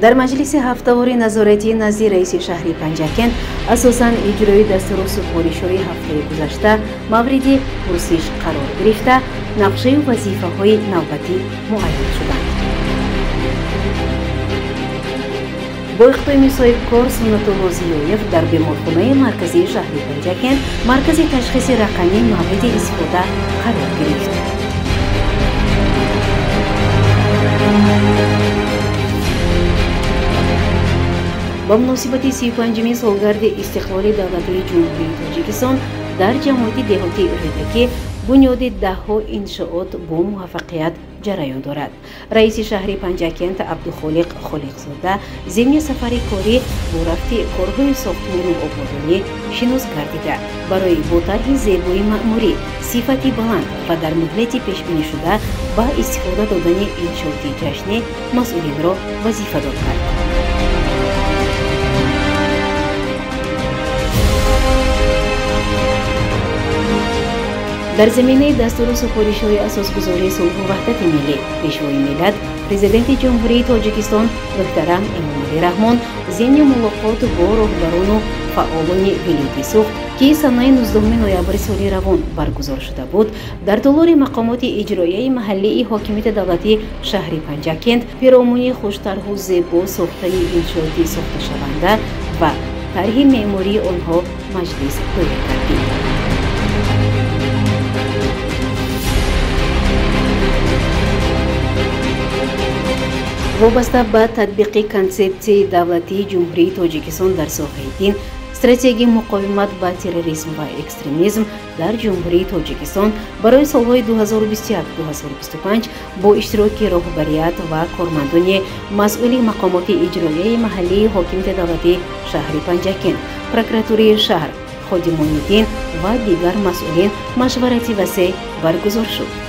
در مجلس هفته‌وار نظارتی نزد رئیس شهری پنجکند اساساً اجرای دستور سپارش‌های هفته گذشته مورد پرسش قرار گرفته نقشه وظیفه‌های نوبتی معین شدند. با اقدام صاحب کار سنت الله زیایف در بیمارخانه مرکزی شهر پنجکند مرکز تشخیص رقمی مورد استفاده قرار گرفت. با مناسبت 35مین سالگرد استقلال دولتی جمهوری تاجیکستان در جمعیت دهاتی رودکی بنیاد ده‌ها انشاءات با موفقیت جریان دارد. رئیس شهر پنجکند عبدالخالق خالقزاده ضمن سفر کاری با رفت کارهای ساختمان و آبادانی شناس گردیده برای با طرح زیبای معماری صفتی بلند و در مهلت پیش بینی شده با استفاده دادن انشاءات جشنی مسئولین را وظیفه‌دار کرد. در زمینه دستور سپارش‌های اساسگذاری صلح و وحدت ملی پیشوای ملت پرزیدنت جمهوری تاجیکستان محترم امامعلی رحمان ضمن ملاقات با راهبران و فعالان ولایت سوخت که سنه 19 نوامبر سال روان برگزار شده بود در دولار مقامات اجرایی محلی حاکمیت دولتی شهر پنجکند پیرامون خوش‌طرح و زیبا ساختن انشاءات ساخته شونده و طرح معماری آنها مجلس دایر گردید. وابسته به تطبیق کنسپسیون دولتی جمهوری تاجیکستان در ساحه دین، استراتژی مقاومت با تروریسم و اکستریمیسم در جمهوری تاجیکستان برای سالهای 2021-2025 با اشتراک رهبریت و کارمندان مسئول مقامات اجرایی محلی حاکمیت دولتی شهر پنجکند، پروکراتوری شهر، خادمان دین و دیگر مسئولین مشورتی وسیع برگزار شد.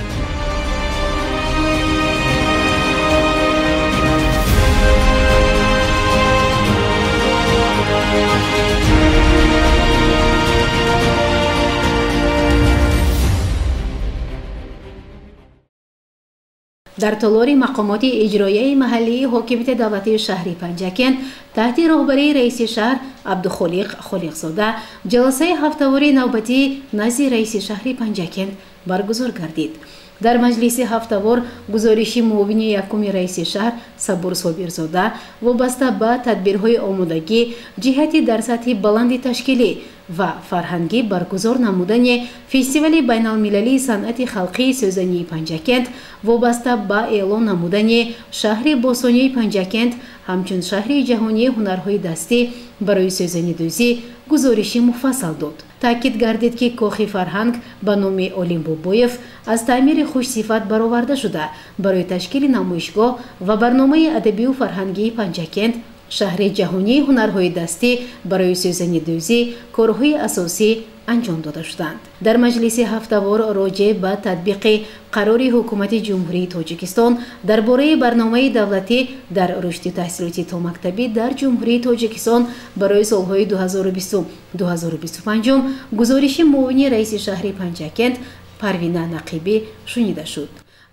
در تالار مقامات اجرایی محلی حاکمیت دولتی شهر پنجکند تحت رهبری رئیس شهر عبدالخالق خالقزاده جلسه هفته‌وار نوبتی نزد رئیس شهر پنجکند برگزار گردید. در مجلس هفته‌وار گزارش معاون یکم رئیس شهر صبور صابرزاده وابسته به تدبیرهای آمادگی جهت در سطح بلند تشکیلی و فرهنگی برگزار نمودن فستیوال بین‌المللی صنعت خلقی سوزنی پنجکند وابسته به اعلان نمودن شهر باستانی پنجکند همچون شهر جهانی هنرهای دستی برای سوزنی‌دوزی گزارش مفصل داد. تاکید گردید که کاخ فرهنگ به نام علیم بابایف از تعمیر خوش صفت برآورده شده برای تشکیل نمایشگاه و برنامه ادبی و فرهنگی پنجکند شهر جهانی هنرهای دستی برای سوزنی‌دوزی کارهای اساسی انجام داده شدند. در مجلس هفته‌وار راجع به تطبیق قرار حکومت جمهوری تاجیکستان درباره برنامه دولتی در رشد تحصیلاتی تا مکتبی در جمهوری تاجیکستان برای سالهای 2020-2025 گزارش معاون رئیس شهر پنجکند پروینه نقیبی شنیده شد.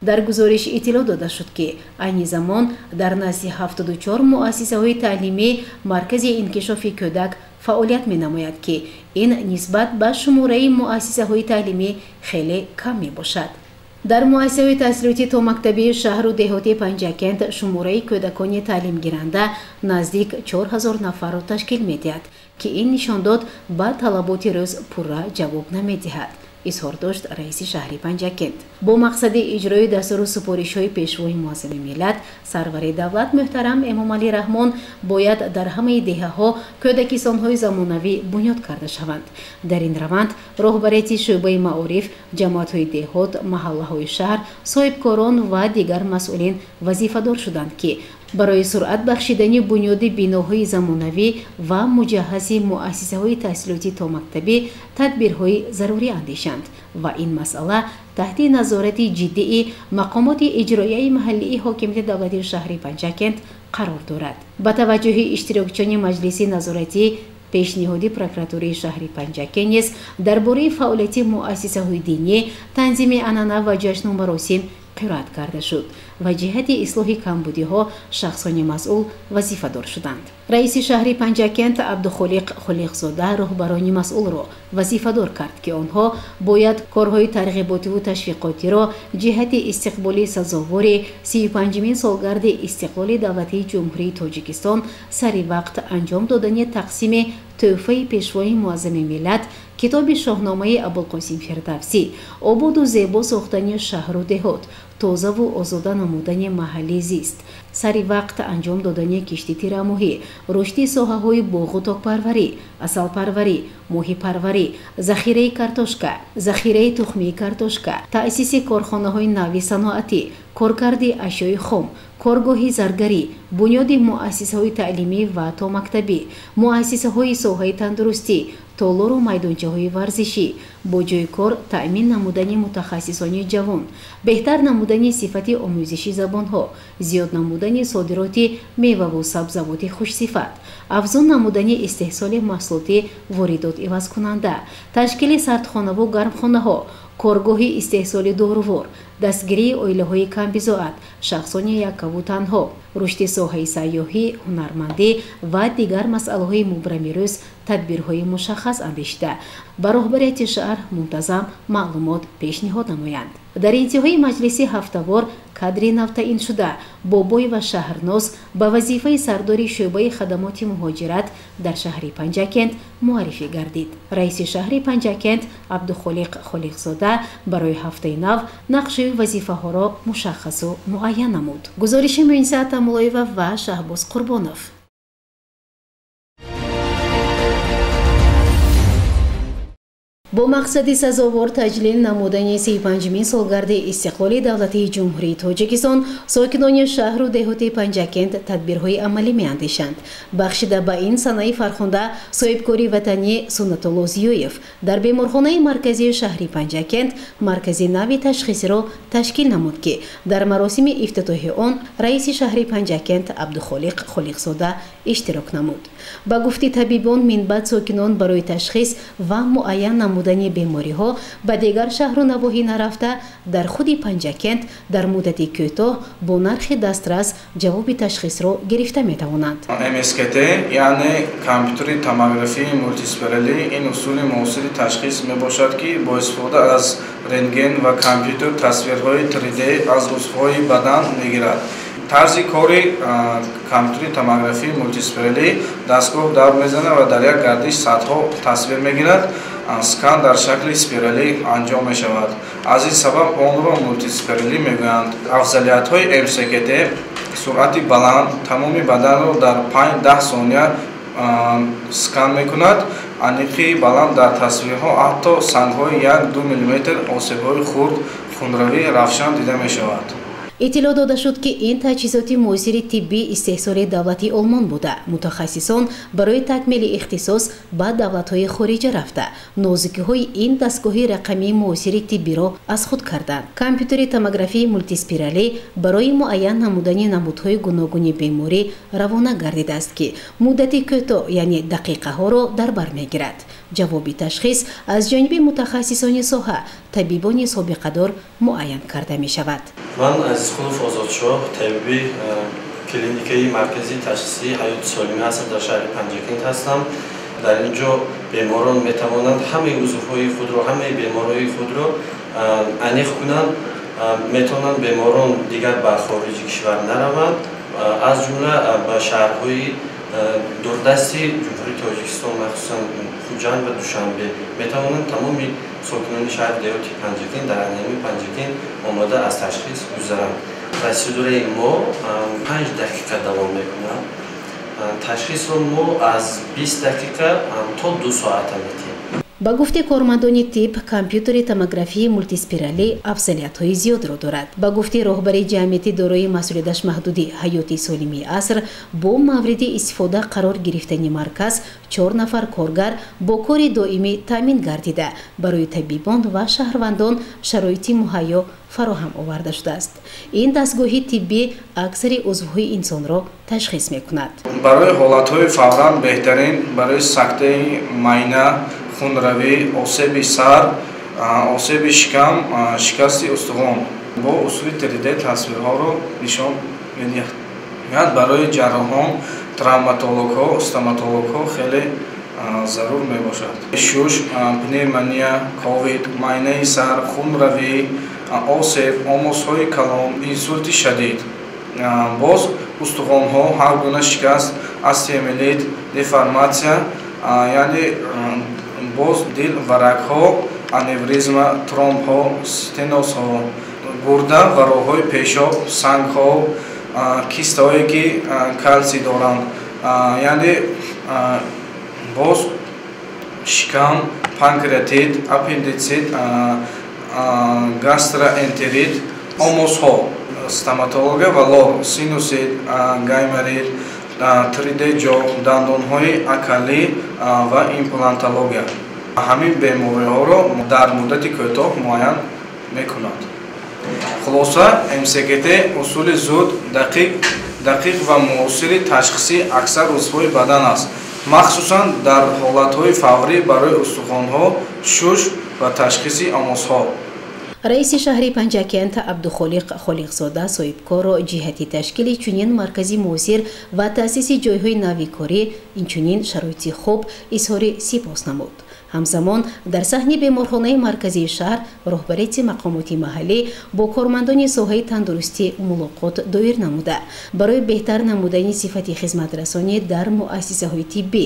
در گزارش اطلاع داده شد که این زمان در نزد 74 مؤسسه‌های تعلیمی مرکز انکشاف کودک فعالیت می‌نماید که این نسبت به شماره مؤسسه‌های تعلیمی خیلی کم می‌باشد. در مؤسسه تحصیلاتی تا مکتبی شهر و دهاتی پنجکند شماره کودکان تعلیم گیرنده نزدیک 4000 نفر را تشکیل می‌دهد که این نشان داد به طلبات روز پورا جواب نمی‌دهد. اظهار داشت رئیس شهر پنجکند. با مقصد اجرای دستور سپارش‌های پیشوای معظم ملت سرور دولت محترم امامعلی رحمان باید در همه دهه‌ها کودکستان‌های زمانوی بنیاد کرده شوند. در این روند راهبریت شعبه معارف، جماعت‌های دهات، محله‌های شهر، صاحبکاران و دیگر مسئولین وظیفه‌دار شدند که برای سرعت بخشیدن بنیاد بناهای زمانوی و مجهز مؤسسه‌های تحصیلاتی تا مکتبی تدبیرهای ضروری اندیشند و این مسئله تحت نظارت جدی مقامات اجرایی محلی حاکمیت دولتی شهر پنجکند قرار دارد. با توجه اشتراکچیان مجلس نظارتی پیشنهادی پروکراتوری شهر پنجکند نیز درباره فعالیت مؤسسه‌های دینی، تنظیم عنعنه و جشن و مراسم қироат карда шуд ва ҷиҳати ислоҳи камбудиҳо шахсони масъул вазифадор шуданд. раиси шаҳри Панҷакент Абдухолиқ Холиқзода роҳбарони масъулро вазифадор кард ки онҳо бояд корҳои тарғиботиву ташвиқотиро ҷиҳати истиқболи сазовори 35-мин солгарди истиқлоли давлатии ҷумҳурии Тоҷикистон сари вақт анҷом додани тақсими тӯҳфаи пешвои муаззами миллат китоби шоҳномаи Абулқосим Фирдавсӣ, ободу зебо сохтани шаҳру деҳот, тозаву озода намудани маҳаллии зист, сари вақт анҷом додани кишти тирамоҳӣ, рушди соҳаҳои боғу токпарварӣ, асалпарварӣ, моҳипарварӣ, захираи картошка, захираи тухмии картошка, таъсиси корхонаҳои нави саноатӣ, коркарди ашёи хом, коргоҳи заргарӣ, бунёди муассисаҳои таълимӣ ва то мактабӣ, муассисаҳои соҳаи тандурустӣ, толору майдончаҳои варзишӣ, бо ҷойи кор таъмин намудани мутахассисони ҷавон, беҳтар намудани сифати омӯзиши забонҳо, зиёд намудани содироти меваву сабзавоти хушсифат, афзун намудани истеҳсоли маҳсулоти воридот ивазкунанда, ташкили сардхонаву гармхонаҳо, коргоҳи истеҳсоли дорувор, дастгирии оилаҳои камбизоат, шахсони яккаву танҳо, рушди соҳаи сайёҳӣ, ҳунармандӣ ва дигар масъалаҳои мубрамирӯз тадбирҳои мушаххас андешида ба роҳбарияти шаҳр мунтазам маълумот пешниҳод намоянд. дар интиҳои маҷлиси ҳафтавор кадри навтаиншуда бобой ва шаҳрноз ба вазифаи сардори шӯъбаи хадамоти муҳоҷират дар шаҳри Панҷакент муаррифӣ гардид. раиси шаҳри Панҷакент Абдухолиқ Холиқзода барои ҳафтаи нав нақшаи вазифаҳоро мушаххасу муайян намуд. гузориши Муинса Атамуллоева ва Шаҳбоз Қурбонов. бо мақсади сазовор таҷлил намудани 35-мин солгарди истиқлоли давлатии ҷумҳурии Тоҷикистон, сокинони шаҳру деҳоти Панҷакент тадбирҳои амалӣ меандешанд. бахшида ба ин санаи фархонда соҳибкори ватанӣ Суннатулло Зиёев дар беморхонаи марказии шаҳри Панҷакент маркази нави ташхисиро ташкил намуд ки дар маросими ифтитоҳи он раиси шаҳри Панҷакент Абдухолиқ Холиқзода иштирок намуд. ба гуфти табибон минбаъд сокинон барои ташхис ва муайян намудани бемориҳо ба дигар шаҳру навоҳӣ нарафта дар худи Панҷакент дар муддати кӯтоҳ бо нархи дастрас ҷавоби ташхисро гирифта метавонанд. МСКТ яъне компютери томографии мултиспиралӣ ин усули муосири ташхис мебошад ки бо истифода аз рентген ва компютер тасвирҳои 3D аз узвҳои бадан мегирад. тарзи кори компютери томографии мултиспиралӣ дастгоҳ давр мезанад ва дар як гардиш сатҳо тасвир мегирад. скан дар шакли спиралӣ анҷом мешавад. аз ин сабаб онро мултиспиралӣ мегӯянд. афзалиятҳои МСКТ суръати баланд тамоми баданро дар 5-10 сония скан мекунад. аниқи баланд дар тасвирҳо ҳатто сангҳои 1-2 мм осебҳои хурд хунравӣ равшан дида мешавад. иттилоъ дода шуд ки ин таҷҳизоти муосири тиббӣ истеҳсоли давлати Олмон буда мутахассисон барои такмили ихтисос ба давлатҳои хориҷа рафта нозукиҳои ин дастгоҳи рақамии муосири тиббиро аз худ карданд. компютери томографии мултиспиралӣ барои муайян намудани намудҳои гуногуни беморӣ равона гардидааст ки муддати кӯтоҳ яъне дақиқаҳоро дар бар мегирад. ҷавоби ташхис аз ҷониби мутахассисони соҳа табибони собиқадор муайян карда мешавад. ман Азизқулов Озодшоҳ, табиби клиникаи марказии ташхиси ҳаёти солимӣ ҳастам дар шаҳри Панҷакент ҳастам. дар ин ҷо беморон метавонанд ҳамаи узвҳои худро, ҳамаи бемориҳои худро аниқ кунанд. метавонанд беморон дигар ба хориҷи кишвар нараванд, аз ҷумла ба шаҳрҳои дурдасти ҷумҳурии Тоҷикистон, махсусан Хуҷанд ва Душанбе метавонанд тамоми сокинони шаҳри деҳоти Панҷакент дар айнаи Панҷакент омода аз ташхис гузаранд. процедураи мо 5 дақиқа давом мекунад. ташхисро мо аз 20 дақиқа то 2 соата метиҳем. ба гуфти кормандони тиб, компютери томографии мултиспиралӣ афзалиятҳои зиёдро дорад. ба гуфти роҳбари ҷамъияти дорои масъулияташ маҳдуди ҳаёти солимии аср, бо мавриди истифода қарор гирифтани марказ 4 нафар коргар бо кори доимӣ таъмин гардида барои табибон ва шаҳрвандон шароити муҳайё фароҳам оварда шудааст. ин дастгоҳи тиббӣ аксари узвҳои инсонро ташхис мекунад. барои ҳолатҳои фавран беҳтарин барои сактаи майна, хунравӣ, осеби сар, осеби шикам, шикасти устувон бо усули 3D тасвирҳоро нишон медиҳад. Барои ҷарроҳон, травматологҳо, стоматологҳо хеле зарур мебошад. Шуш, пневмония, ковид, майнаи сар, хунравӣ, осеб, омосҳои калон, инсулти шадид, боз устухонҳо, ҳар гуна шикаст, остеомиелит, деформатсия, яъне боз дил, варакҳо, аневризма, тромбҳо, стенозҳо, гурда ва роҳҳои пешоб, сангҳо, кистаҳое ки калсий доранд, яъне боз шикам, панкреатит, аппендитсит, гастроэнтерит, омосҳо, стоматология ва лор, синусит, гайморит, 3D ҷо, дандонҳои акалӣ ва имплантология. Ҳамин бемориҳоро дар муддати кӯтоҳ муайян мекунад. Хулоса, МСКТ усули зуд, дақиқ ва муосири ташхиси аксар узвҳои бадан аст, махсусан дар ҳолатҳои фаврӣ барои устухонҳо, шуш ва ташхиси омосҳо. раиси шаҳри Панҷакент Абдухолиқ Холиқзода соҳибкоро ҷиҳати ташкили чунин маркази муосир ва таъсиси ҷойҳои нави корӣ, инчунин шароити хуб изҳори сипос намуд. ҳамзамон дар саҳни беморхонаи марказии шаҳр роҳбарияти мақомоти маҳаллӣ бо кормандони соҳаи тандурустӣ мулоқот доир намуда барои беҳтар намудани сифати хизматрасонӣ дар муассисаҳои тиббӣ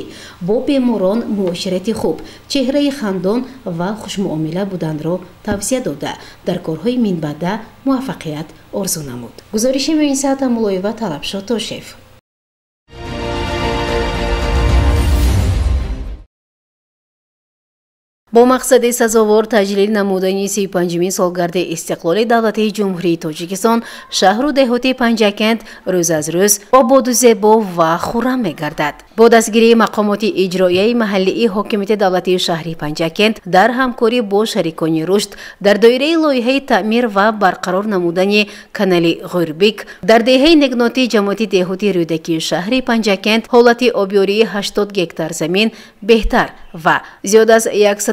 бо беморон муоширати хуб, чеҳраи хандон ва хушмуомила буданро тавсия дода дар корҳои минбаъда муваффақият орзу намуд. гузориши Муинсат Амулоева, Талабшод Тошев. бо мақсади сазовор таҷлил намудани 35-мин солгарди истиқлоли давлати ҷумҳурии Тоҷикистон, шаҳру деҳоти Панҷакент рӯз аз рӯз ободу зебо ва хуррам мегардад. бо дастгирии мақомоти иҷроияи маҳаллии ҳокимияти давлати шаҳри Панҷакент дар ҳамкорӣ бо шарикони рушд дар доираи лоиҳаи таъмир ва барқарор намудани канали Ғӯрбик дар деҳаи негноти ҷамоати деҳоти рӯдакии шаҳри Панҷакент ҳолати обёрии 80 гектар замин беҳтар ва зиёда аз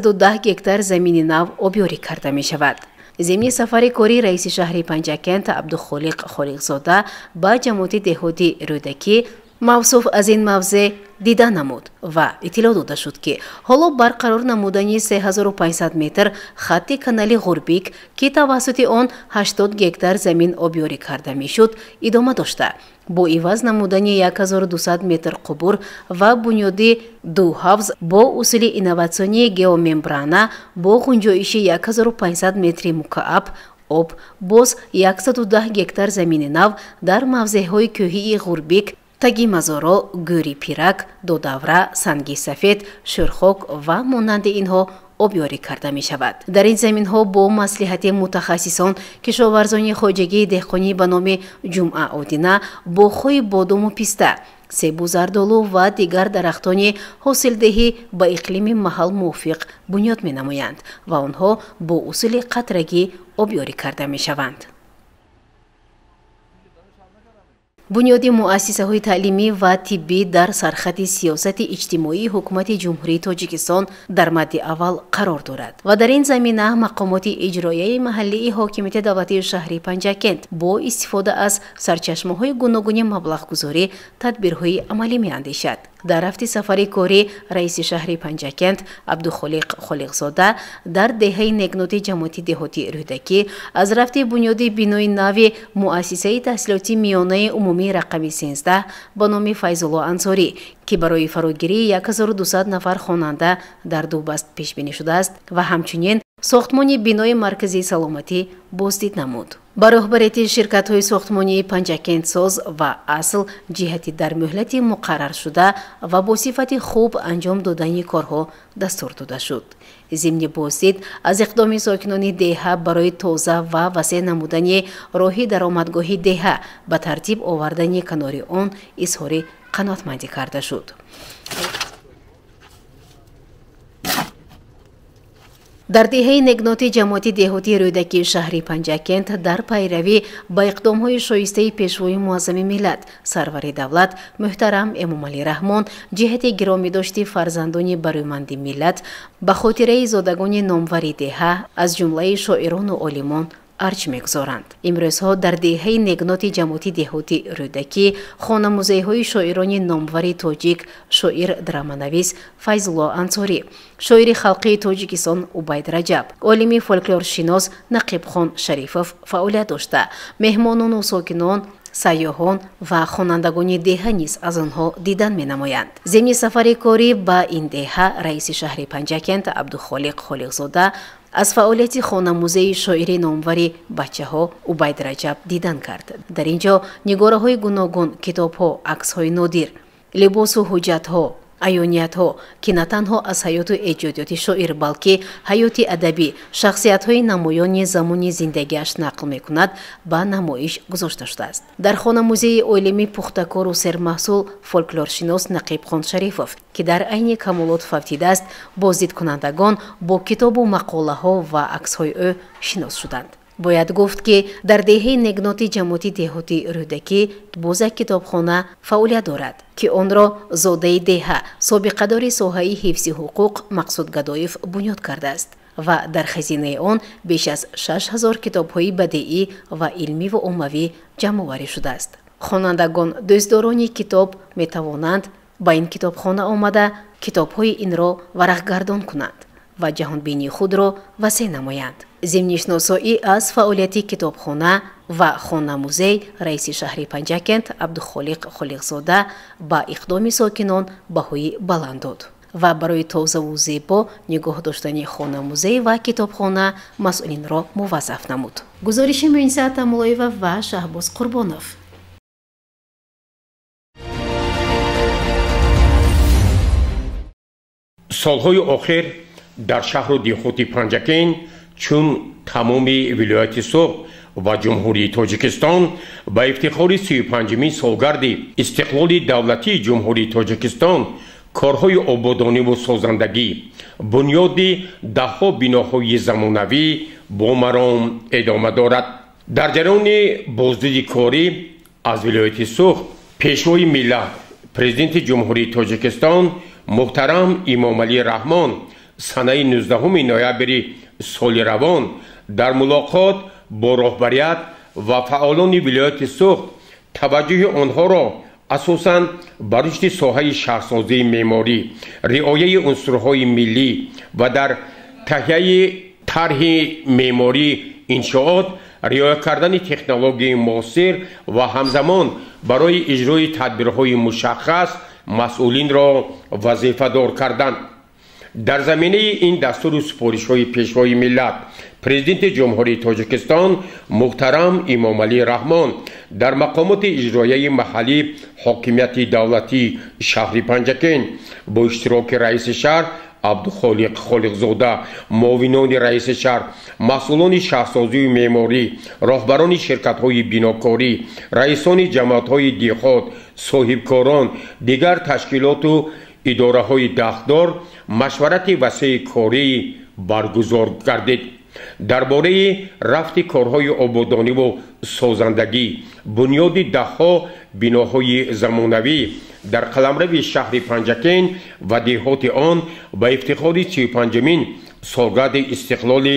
110 гектар замини нав обёрӣ карда мешавад. зимни сафари кории раиси шаҳри Панҷакент Абдухолиқ Холиқзода ба ҷамоати деҳоти рӯдакӣ мавсуф аз ин мавзеъ дида намуд ва иттилоъ дода шуд ки ҳоло барқарор намудани 3500 метр хатти канали Ғӯрбик ки тавассути он 80 гектар замин обёрӣ карда мешуд идома дошта, бо иваз намудани 1200 метр қубур ва бунёди 2 ҳавз бо усули инноватсионии геомембрана бо ғунҷоиши 1500 метри мукааб об, боз 110 гектар замини нав дар мавзеъҳои кӯҳии Ғӯрбик, Таги Мазоро, Гӯри Пирак, Додавра, Санги Сафед, Шӯрхок ва монанди инҳо обёрӣ карда мешавад. дар ин заминҳо бо маслиҳати мутахассисон кишоварзони хоҷагии деҳқонӣ ба номи Ҷумъа Одина, бохҳои бодуму писта, себу зардолу ва дигар дарахтони ҳосилдеҳӣ ба иқлими маҳал мувофиқ бунёд менамоянд ва онҳо бо усули қатрагӣ обёрӣ карда мешаванд. бунёди муассисаҳои таълимӣ ва тиббӣ дар сархати сиёсати иҷтимоии ҳукумати ҷумҳурии Тоҷикистон дар мадди аввал қарор дорад ва дар ин замина мақомоти иҷроияи маҳаллии ҳокимияти давлати шаҳри Панҷакент бо истифода аз сарчашмаҳои гуногуни маблағгузорӣ тадбирҳои амалӣ меандешад. дар рафти сафари корӣ раиси шаҳри Панҷакент Абдухолиқ Холиқзода дар деҳаи негноти ҷамоати деҳоти рӯдакӣ аз рафти бунёди бинои нави муассисаи таҳсилоти миёнаи умумии рақами 13 ба номи Файзулло Ансорӣ ки барои фарогирии 1200 нафар хонанда дар Дубаст пешбинӣ шудааст ва ҳамчунин сохтмони бинои марказии саломатӣ боздид намуд. ба роҳбарияти ширкатҳои сохтмонии Панҷакентсоз ва Асл ҷиҳати дар муҳлати муқарраршуда ва бо сифати хуб анҷом додани корҳо дастур дода шуд. зимни боздид аз иқдоми сокинони деҳа барои тоза ва васеъ намудани роҳи даромадгоҳи деҳа ба тартиб овардани канори он изҳори қаноатмандӣ карда шуд. дар деҳаи негноти ҷамоати деҳоти рӯдакии шаҳри Панҷакент дар пайравӣ ба иқдомҳои шоистаи пешвои муаззами миллат сарвари давлат муҳтарам Эмомалӣ Раҳмон ҷиҳати гиромидошти фарзандони барӯйманди миллат ба хотираи зодагони номвари деҳа аз ҷумлаи шоирону олимон арч мегузоранд. имрӯзҳо дар деҳаи негноти ҷамоати деҳотӣ рӯдакӣ хонамузеиҳои шоирони номвари тоҷик, шоир драманавис Файзулло Ансорӣ, шоири халқии Тоҷикистон Убайд Раҷаб, олими фольклоршинос Нақибхон Шарифов фаъолият дошта, меҳмонону сокинон, сайёҳон ва хонандагони деҳа низ аз онҳо дидан менамоянд. зимни сафари корӣ ба ин деҳа раиси шаҳри Панҷакент Абдухолиқ Холиқзода аз фаъолияти хонамузеи шоири номвари бачаҳо Убайд Раҷаб дидан кард. дар ин ҷо нигораҳои гуногун, китобҳо, аксҳои нодир, либосу ҳуҷҷатҳо, аёниятҳо ки на танҳо аз ҳаёту эҷодиёти шоир, балки ҳаёти адабӣ, шахсиятҳои намоёни замони зиндагиаш нақл мекунад, ба намоиш гузошта шудааст. дар хонамузеи олими пухтакору сермаҳсул фольклоршинос Нақибхон Шарифов, ки дар айни камолот фавтида аст, боздидкунандагон бо китобу мақолаҳо ва аксҳои ӯ шинос шуданд. бояд гуфт ки дар деҳаи негноти ҷамоати деҳотӣ рӯдакӣ бозак китобхона фаъолият дорад, ки онро зодаи деҳа, собиқадори соҳаи ҳифзи ҳуқуқ Мақсуд Гадоев бунёд кардааст ва дар хазинаи он беш аз 6000 китобҳои бадеӣ ва илмиву оммавӣ ҷамъоварӣ шудааст. хонандагон, дӯстдорони китоб метавонанд ба ин китобхона омада китобҳои инро варақгардон кунанд ва ҷаҳонбинии худро васеъ намоянд. зимни шиносоӣ аз фаъолияти китобхона ва хонамузей раиси шаҳри Панҷакент Абдухолиқ Холиқзода ба иқдоми сокинон баҳои баланд дод ва барои тозаву зебо нигоҳ доштани хонамузей ва китобхона масъулинро муваззаф намуд. гузориши Муинса Атамуллоева ва Шаҳбоз Қурбонов. солҳои охир дар шаҳру деҳоти Панҷакент чун тамоми вилояти Суғд ва ҷумҳурии Тоҷикистон ба ифтихори 35-мин солгарди истиқлоли давлатии ҷумҳурии Тоҷикистон корҳои ободониву созандагӣ, бунёди даҳҳо биноҳои замонавӣ бомаром эдома дорад. дар ҷараёни боздиди корӣ аз вилояти Суғд пешвои миллат президенти ҷумҳурии Тоҷикистон муҳтарам Имомалӣ Раҳмон санаи 19 ноябри соли равон дар мулоқот бо роҳбарият ва фаъолони вилояти Суғд таваҷҷӯҳи онҳоро асосан ба рушди соҳаи шаҳрсозии меъморӣ, риояи унсурҳои миллӣ ва дар таҳияи тарҳи меъморӣ иншоот риоя кардани технологияи муосир ва ҳамзамон барои иҷрои тадбирҳои мушаххас масъулинро вазифадор карданд. дар заминаи ин дастуру супоришҳои пешвои миллат президенти ҷумҳурии Тоҷикистон муҳтарам Имомалӣ Раҳмон дар мақомоти иҷроияи маҳаллӣ ҳокимияти давлатии шаҳри Панҷакент бо иштироки раиси шаҳр Абдухолиқ Холиқзода, муовинони раиси шаҳр, масъулони шаҳрсозию меъморӣ, роҳбарони ширкатҳои бинокорӣ, раисони ҷамоатҳои деҳот, соҳибкорон, дигар ташкилоту идораҳои дахтдор машварати васеъи корӣ баргузор гардид. дар бораи рафти корҳои ободониву созандагӣ, бунёди даҳҳо биноҳои замонавӣ дар қаламрави шаҳри Панҷакент ва деҳоти он ба ифтихори 35-мин солгарди истиқлоли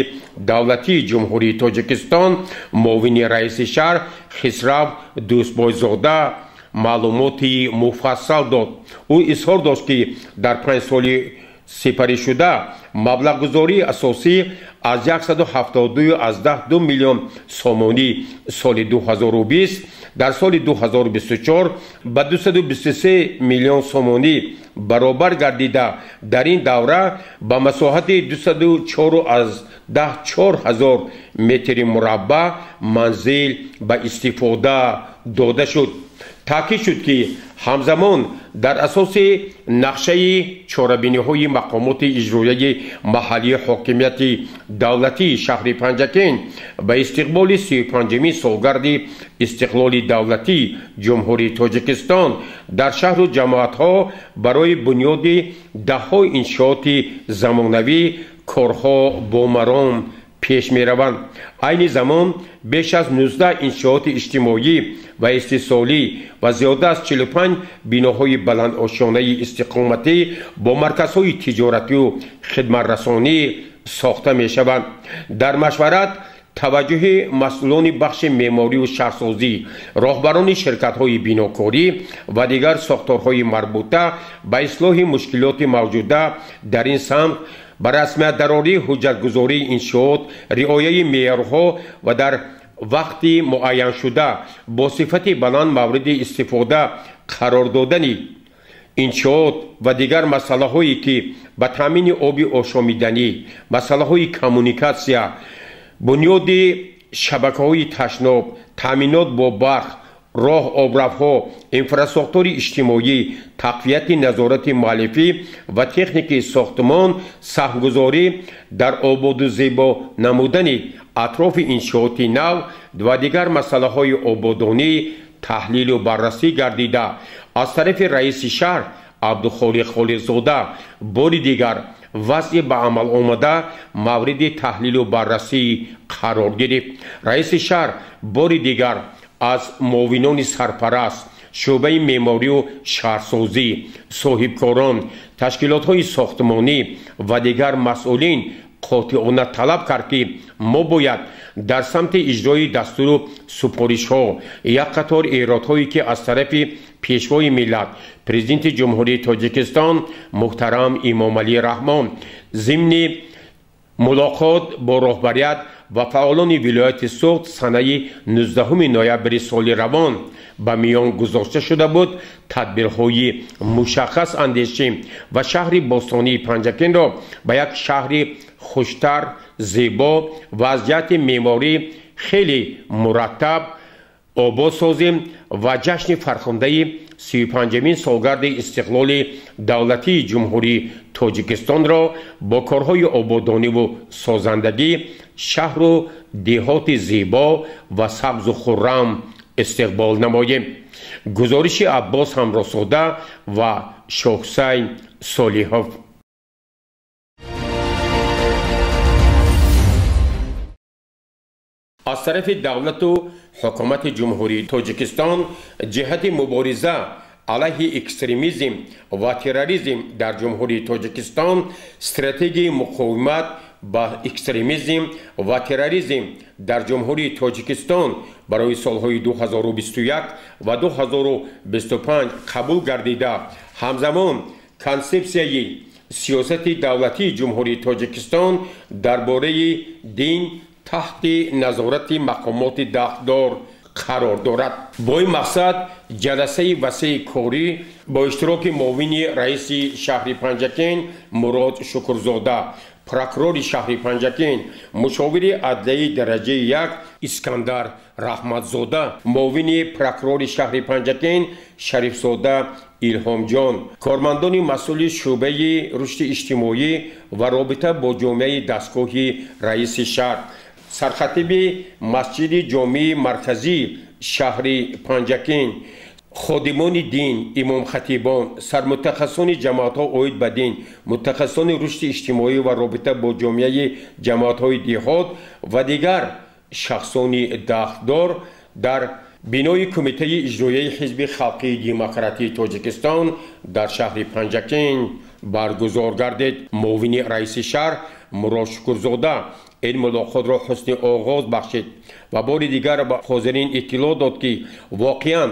давлатии ҷумҳурии Тоҷикистон муовини раиси шаҳр Хисрав Дӯстбойзода маълумоти муфассал дод. ӯ изҳор дошт ки дар 5 соли сипаришуда маблағгузории асосӣ аз 172 миллион сомонӣ соли 2020 дар соли 2024 ба 223 миллион сомонӣ баробар гардида дар ин давра ба масоҳати 204 ҳазор метри мураббаъ манзил ба истифода дода шуд. таъкид шуд ки ҳамзамон дар асоси нақшаи чорабиниҳои мақомоти иҷроияи маҳаллии ҳокимияти давлатии шаҳри Панҷакент ба истиқболи 35-мин солгарди истиқлоли давлатии ҷумҳурии Тоҷикистон дар шаҳру ҷамоатҳо барои бунёди даҳҳо иншооти замонавӣ корҳо бомарон пеш мераванд. айни замон беш аз 19 иншооти иҷтимоӣ ва истиҳсолӣ ва зиёда аз 45 биноҳои баландошонаи истиқоматӣ бо марказҳои тиҷоратию хидматрасонӣ сохта мешаванд. дар машварат توجه مسئولان بخش معماری و شهرسازی، راهبران شرکت‌های بیناکاری و دیگر ساختارهای مربوطه به اصلاح مشکلات موجوده در این سمت به رسمیت درآوری حجت‌گذاری انشاءات، رعایت معیارها و در وقت معین شده با صفت بلند مورد استفاده قرار دادن انشاءات و دیگر مسائلی که به تامین آب آشامیدنی، مسائل کمونیکاسیا، بنیاد شبکه‌های تشناب، تامینات با برق، راه آبرفها، انفراستراکچور اجتماعی، تقویت نظارت مالیاتی و تکنیک ساختمان، سهم‌گذاری در آباد و زیبا نمودن اطراف انشاءات نو و دیگر مسائل آبادانی تحلیل و بررسی گردیده از طرف رئیس شهر عبدالخالق خالقزاده بار دیگر وضع به عمل آمده مورد تحلیل و بررسی قرار گرفت. رئیس شهر بار دیگر از معاونان سرپرست، شعبه معماری و شهرسازی، صاحبکاران، تشکیلات‌های ساختمانی و دیگر مسئولین قاطعانه طلب کرد که ما باید در سمت اجرای دستور و سفارش‌ها یک قطار ایرادهایی که از طرف پیشوای ملت پرزیدنت جمهوری تاجیکستان محترم امام علی رحمان ضمن ملاقات با راهبریت و فعالان ولایت سوخت سنه 19 نوامبر سال روان به میان گذاشته شده بود، تدبیرهای مشخص اندیشیم و شهر باستانی پنجکین را به یک شهر خوشتر، زیبا، وضعیت معماری خیلی مرتب آباد سازیم و جشن فرخنده 35مین سالگرد استقلال دولتی جمهوری تاجیکستان را با کارهای آبادانی و سازندگی شهر و دهات زیبا و سبز و خرم استقبال نماییم. گزارش عباس همراساده و شاهحسین صالحوف. از طرف دولت و حکومت جمهوری تاجیکستان جهت مبارزه علیه اکستریمیسم و تروریسم در جمهوری تاجیکستان استراتژی مقاومت با اکستریمیسم و تروریسم در جمهوری تاجیکستان برای سالهای 2021 و 2025 قبول گردیده همزمان کنسپسیای سیاست دولتی جمهوری تاجیکستان درباره دین تحت نظارت مقامات دستدار قرار دارد. با این مقصد جلسه وسیع کاری با اشتراک معاون رئیس شهر پنجکین مراد شکرزاده، پروکورور شهر پنجکین، مشاور عدلیه درجه 1 اسکندر رحمتزاده، معاون پروکورور شهر پنجکین شریفزاده ایلهام جان، کارمندان مسئول شعبه رشد اجتماعی و رابطه با جامعه دستگاه رئیس شهر، سرخطیب مسجد جامع مرکزی شهر پنجکین، خادمان دین، امام خطیبان، سرمتخصصان جماعت‌ها عاید به دین، متخصصان رشد اجتماعی و رابطه با جامعه جماعت‌های دهات و دیگر شخصان دستدار در بینای کمیته اجرایی حزب خلقی دموکراتی تاجیکستان در شهر پنجکین برگزار گردید. معاون رئیس شهر مراد شکرزاده این ملاقات را حسن آغاز بخشید و بار دیگر به حاضرین اطلاع داد که واقعاً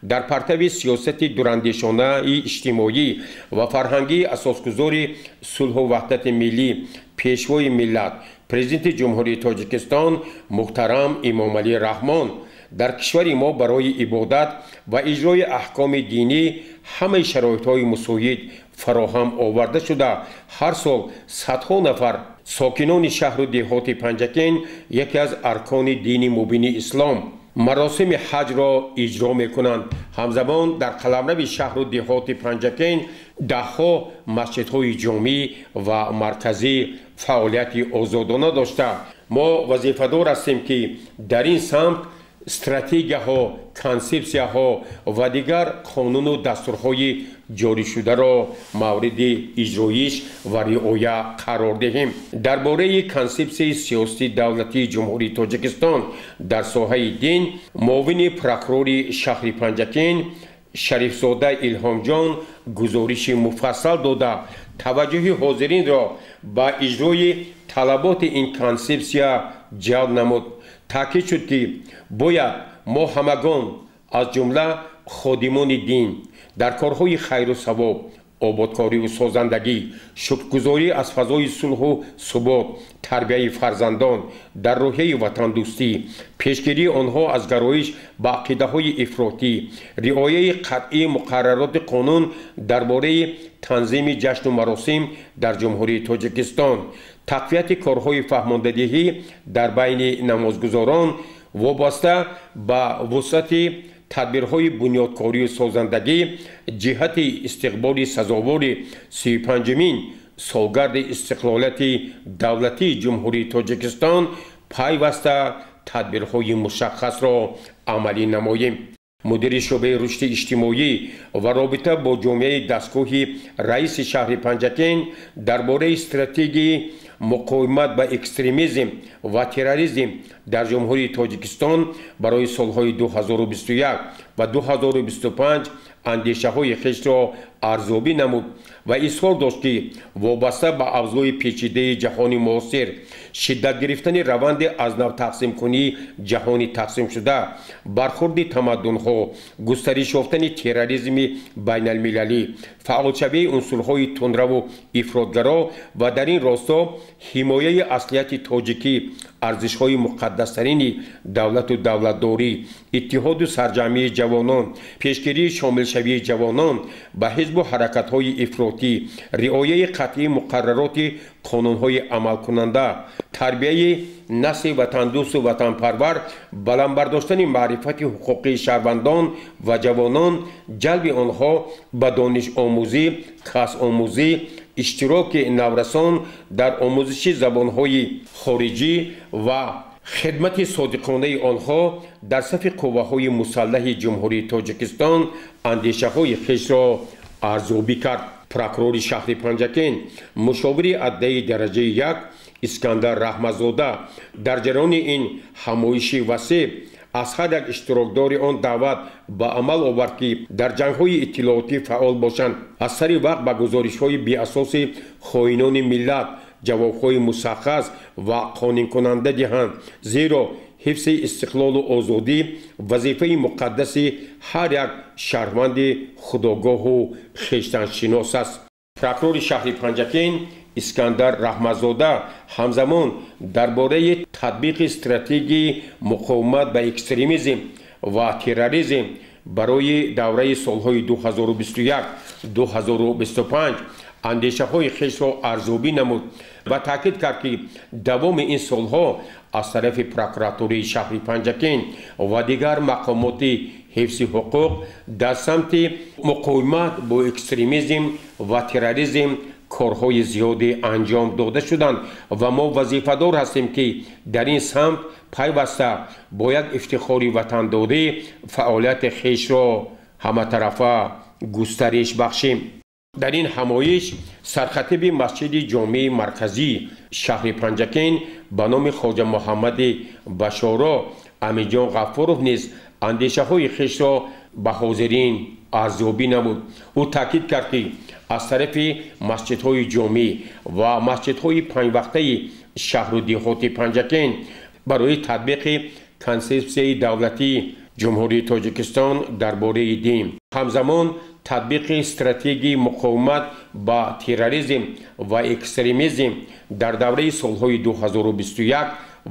در پرتو سیاست دوراندیشانه اجتماعی و فرهنگی اساسگذار صلح و وحدت ملی پیشوای ملت پرزیدنت جمهوری تاجیکستان محترم امام علی رحمان در کشور ما برای عبادت و اجرای احکام دینی همه شرایط‌های مساعد فراهم آورده شده. هر سال صدها نفر ساکنان شهر و دهات پنجکین یکی از ارکان دین مبین اسلام مراسم حج را اجرا می‌کنند. همزمان در قلمرو شهر و دهات پنجکین ده‌ها مسجدهای جامع و مرکزی فعالیت آزادانه داشته. ما وظیفه‌دار هستیم که در این سمت استراتژی‌ها، کنسپسی‌ها و دیگر قانون و دستورهای جاری شده را مورد اجرایش و رعایت قرار دهیم. درباره کنسپسی سیاسی دولتی جمهوری تاجیکستان در ساحه دین، معاون پروکورور شهر پنجکین شریفزاده ایلهام جان گزارش مفصل داده توجه حاضرین را به اجرای طلبات این کنسپسیا جلب نمود. تاکید شد که باید ما همگان از جمله خادمان دین در کارهای خیر و ثواب، آبادکاری و سازندگی، شکرگزاری از فضای صلح و ثبات، تربیت فرزندان در روحیه وطن دوستی، پیشگیری آنها از گرایش به عقیده‌های افراطی، رعایت قطعی مقررات قانون درباره تنظیم جشن و مراسم در جمهوری تاجیکستان، تقویت کارهای فهماندهی در بین نمازگزاران وابسته به وسعت تدبیرهای بنیادکاری و سازندگی جهت استقبال سزاوار 35مین سالگرد استقلالیت دولتی جمهوری تاجیکستان پیوسته تدبیرهای مشخص را عملی نماییم. مدیر شعبه رشد اجتماعی و رابطه با جامعه دستگاه رئیس شهر پنجکین درباره استراتژی مقاومت با اکستریمیسم و تروریسم در جمهوری تاجیکستان برای سالهای 2021 و 2025 اندیشه های خویش را ارزیابی نمود و اظهار داشت که وابسته به افزای پیچیده جهان معاصر، شدت گرفتن روند از نو تقسیم کنی جهانی تقسیم شده، برخورد تمدن ها، گسترش یافتن تروریسم بین المللی، فعالشوی عنصرهای تندرو و افراطگرا و در این راستا حمایه اصلیت تاجیکی، ارزش‌های مقدس‌ترین دولت و دولتداری، اتحاد و سرجمعی جوانان، پیشگیری شامل شوی جوانان به حزب و حرکت‌های افراطی، رعایت قطعی مقررات قانون‌های عمل کننده، تربیت نسل وطن دوست و وطن پرور، بلند برداشتن معرفت حقوقی شهروندان و جوانان، جلب آنها به دانش آموزی، کسب آموزی، اشتراک نورسان در آموزش زبانهای خارجی و خدمت صادقانه آنها در صف قوه‌های مسلح جمهوری تاجیکستان اندیشه های خویش را ارزیابی کرد. پروکورور شهر پنجکین مشاور عدلیه درجه 1 اسکندر رحمتزاده در جریان این همایش وسیع از هر یک اشتراکدار آن دعوت به عمل آورد که در جنگ‌های اطلاعاتی فعال باشند، از سر وقت به گزارش‌های بی اساس خائنان ملت جواب‌های مشخص و قانع کننده دهند، زیرا حفظ استقلال و آزادی وظیفه مقدس هر یک شهروند خودآگاه و خویشتن‌شناس است. پروکورور شهر پنجکین اسکندر رحمتزاده همزمان درباره تطبیق استراتژی مقاومت با اکستریمیسم و تروریسم برای دوره سالهای 2021-2025 اندیشه های خویش را ارزیابی نمود و تاکید کرد که دوام این سالها از طرف پروکوراتوری شهر پنجکین و دیگر مقامات حفظ حقوق در سمت مقاومت با اکستریمیسم و تروریسم کارهای زیادی انجام داده شدند و ما وظیفه‌دار هستیم که در این سمت پیوسته با یک افتخار وطن داده فعالیت خویش را همه طرفه گسترش بخشیم. در این همایش سرخطیب مسجد جامع مرکزی شهر پنجکین به نام خواجه محمد بشارا امیرجان غفارov نیز اندیشه های خویش را به حاضرین ارزیابی نمود. او تاکید کرد که از طرف مسجدهای جامع و مسجدهای پنج وقته شهر و دیهات پنجکین برای تطبیق کنسپسیون دولتی جمهوری تاجیکستان درباره دین، همزمان تطبیق استراتژی مقاومت با تروریسم و اکستریمیسم در دوره سالهای 2021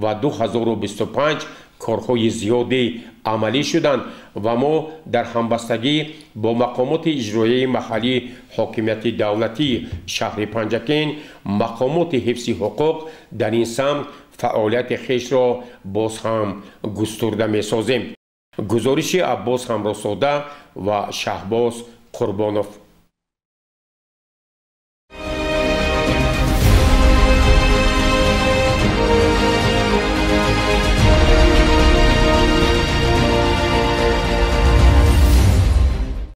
و 2025 کارهای زیادی عملی شدند و ما در همبستگی با مقامات اجرایی محلی حاکمیت دولتی شهر پنجکین مقامات حفظ حقوق در این سمت فعالیت خویش را باز هم گسترده می سازیم. گزارش عباس همراساده و شهباز قربانوف.